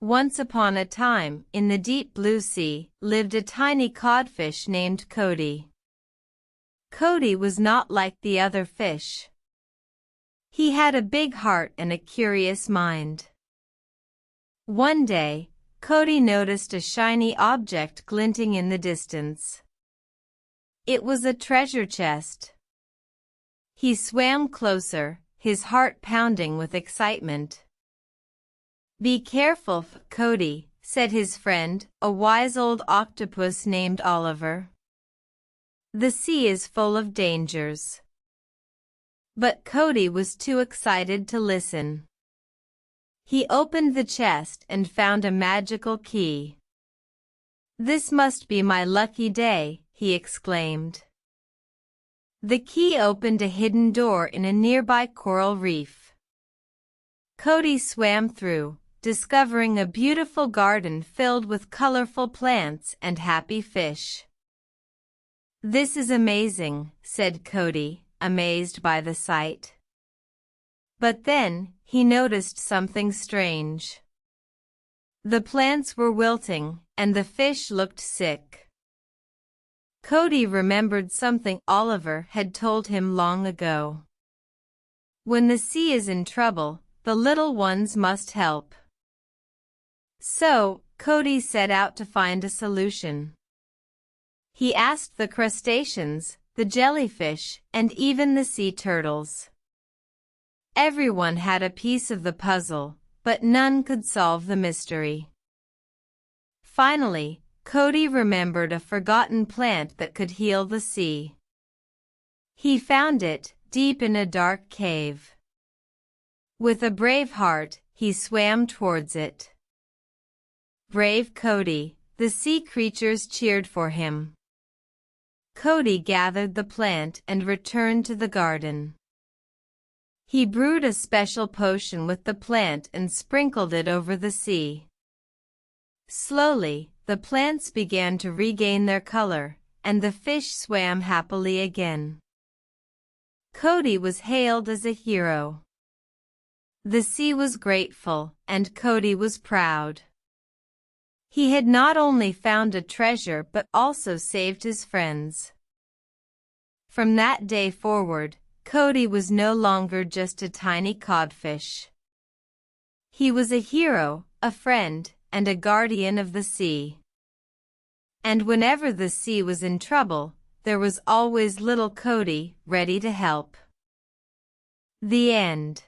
Once upon a time, in the deep blue sea, lived a tiny codfish named Cody. Cody was not like the other fish. He had a big heart and a curious mind. One day, Cody noticed a shiny object glinting in the distance. It was a treasure chest. He swam closer, his heart pounding with excitement. "Be careful, Cody," said his friend, a wise old octopus named Oliver. "The sea is full of dangers." But Cody was too excited to listen. He opened the chest and found a magical key. "This must be my lucky day," he exclaimed. The key opened a hidden door in a nearby coral reef. Cody swam through, discovering a beautiful garden filled with colorful plants and happy fish. "This is amazing," said Cody, amazed by the sight. But then, he noticed something strange. The plants were wilting, and the fish looked sick. Cody remembered something Oliver had told him long ago. When the sea is in trouble, the little ones must help. So, Cody set out to find a solution. He asked the crustaceans, the jellyfish, and even the sea turtles. Everyone had a piece of the puzzle, but none could solve the mystery. Finally, Cody remembered a forgotten plant that could heal the sea. He found it, deep in a dark cave. With a brave heart, he swam towards it. Brave Cody, the sea creatures cheered for him. Cody gathered the plant and returned to the garden. He brewed a special potion with the plant and sprinkled it over the sea. Slowly, the plants began to regain their color, and the fish swam happily again. Cody was hailed as a hero. The sea was grateful, and Cody was proud. He had not only found a treasure but also saved his friends. From that day forward, Cody was no longer just a tiny codfish. He was a hero, a friend, and a guardian of the sea. And whenever the sea was in trouble, there was always little Cody, ready to help. The end.